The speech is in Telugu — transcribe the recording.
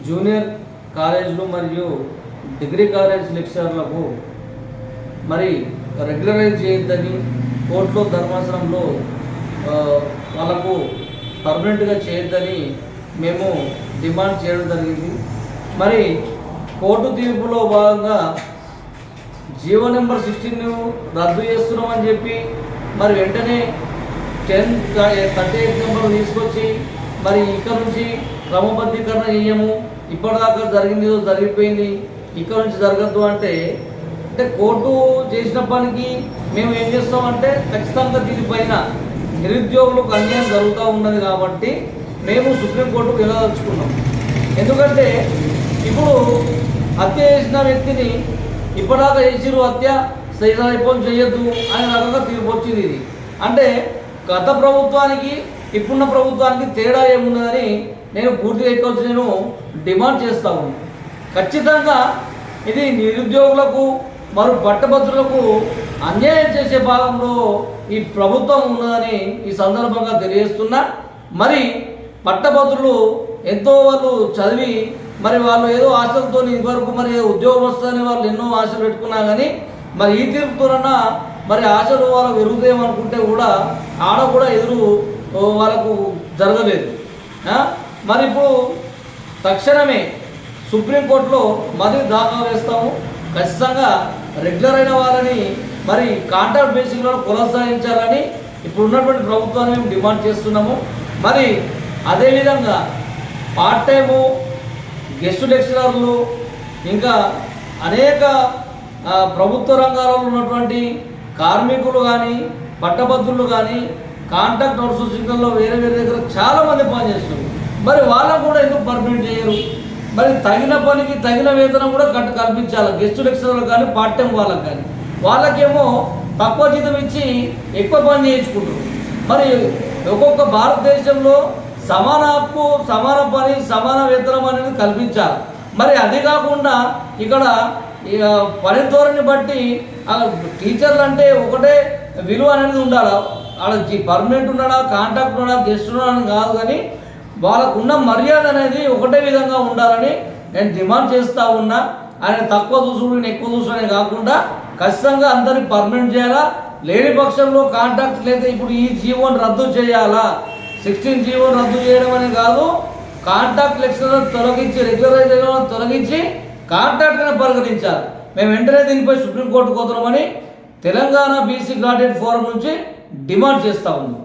జూనియర్ కాలేజీలు మరియు డిగ్రీ కాలేజ్ లెక్చరర్లకు మరి రెగ్యులరైజ్ చేయొద్దని కోర్టులో ధర్మాసనంలో వాళ్ళకు పర్మనెంట్గా చేయొద్దని మేము డిమాండ్ చేయడం జరిగింది. మరి కోర్టు తీర్పులో భాగంగా జీవో నెంబర్ 16 రద్దు చేస్తున్నామని చెప్పి మరి వెంటనే 1038 నెంబర్ తీసుకొచ్చి మరి ఇక్కడ నుంచి క్రమబద్ధీకరణ చేయము, ఇప్పటిదాకా జరిగింది జరిగిపోయింది, ఇక్కడ నుంచి జరగద్దు అంటే కోర్టు చేసిన పనికి మేము ఏం చేస్తామంటే ఖచ్చితంగా దీనిపైన నిరుద్యోగులకు అన్యాయం జరుగుతూ ఉన్నది కాబట్టి మేము సుప్రీంకోర్టుకు వెళ్ళదలుచుకున్నాం. ఎందుకంటే ఇప్పుడు హత్య చేసిన వ్యక్తిని ఇప్పటిదాకా చేసిరు హత్య సైతం చేయొద్దు అనే రకంగా తీర్పు వచ్చింది. ఇది అంటే గత ప్రభుత్వానికి ఇప్పుడున్న ప్రభుత్వానికి తేడా ఏమున్నదని నేను పూర్తిగా ఎక్కువ నేను డిమాండ్ చేస్తా ఉన్నాను. ఖచ్చితంగా ఇది నిరుద్యోగులకు మరియు పట్టభద్రులకు అన్యాయం చేసే భాగంలో ఈ ప్రభుత్వం ఉన్నదని ఈ సందర్భంగా తెలియజేస్తున్నా. మరి పట్టభద్రులు ఎంతో వాళ్ళు చదివి మరి వాళ్ళు ఏదో ఆశలతో ఇదివరకు మరి ఉద్యోగం వస్తుందని వాళ్ళు ఎన్నో ఆశలు పెట్టుకున్నా కానీ మరి ఈ తీర్పుతోనన్నా మరి ఆశలు వాళ్ళకు పెరుగుతాయేమనుకుంటే కూడా ఆడ కూడా ఎదురు వాళ్ళకు జరగలేదు. మరి ఇప్పుడు తక్షణమే సుప్రీంకోర్టులో మళ్ళీ దాఖలు వేస్తాము. ఖచ్చితంగా రెగ్యులర్ అయిన వాళ్ళని మరి కాంట్రాక్ట్ బేసిక్లో కొనసాగించాలని ఇప్పుడు ఉన్నటువంటి ప్రభుత్వాన్ని మేము డిమాండ్ చేస్తున్నాము. మరి అదేవిధంగా పార్ట్ టైము గెస్ట్ లెక్చరర్లు ఇంకా అనేక ప్రభుత్వ రంగాలలో ఉన్నటువంటి కార్మికులు కానీ పట్టభద్రులు కానీ కాంట్రాక్ట్ అవుట్సోర్సింగ్లో వేరే వేరే దగ్గర చాలామంది పనిచేస్తున్నారు. మరి వాళ్ళకు కూడా ఎందుకు పర్మిట్ చేయరు? మరి తగిన పనికి తగిన వేతనం కూడా కల్పించాలి. గెస్ట్ లెక్చరర్లు కానీ పార్ట్ టైం వాళ్ళకి కానీ వాళ్ళకేమో తక్కువ జీతం ఇచ్చి ఎక్కువ పని చేయించుకుంటారు. మరి ఒక్కొక్క భారతదేశంలో సమాన హక్కు, సమాన పని, సమాన వేతనం అనేది కల్పించాలి. మరి అది కాకుండా ఇక్కడ పని ధోరణి బట్టి టీచర్లు అంటే ఒకటే విలువ అనేది ఉండాలి. వాళ్ళకి పర్మనెంట్ ఉన్నాడా, కాంట్రాక్ట్ ఉన్నాడా, గెస్ట్ ఉన్నాడా అని కాదు, కానీ వాళ్ళకు ఉన్న మర్యాద అనేది ఒకటే విధంగా ఉండాలని నేను డిమాండ్ చేస్తూ ఉన్నా. ఆయన తక్కువ చూసుడు ఎక్కువ చూసుడనే కాకుండా ఖచ్చితంగా అందరినీ పర్మనెంట్ చేయాలా. లేని పక్షంలో కాంట్రాక్ట్ లేదా ఇప్పుడు ఈ జీవోని రద్దు చేయాలా. 16 జీవోని రద్దు చేయడం అని కాదు, కాంట్రాక్ట్ లెక్చరర్ తొలగించి రెగ్యులరైజ్ అయిన తొలగించి కాంట్రాక్ట్గా పరిగణించాలి. మేము వెంటనే దీనిపై సుప్రీంకోర్టుకు పోతున్నామని తెలంగాణ బీసీ గ్రాడ్యుయేట్ ఫోరం నుంచి డిమాండ్ చేస్తూ ఉన్నాం.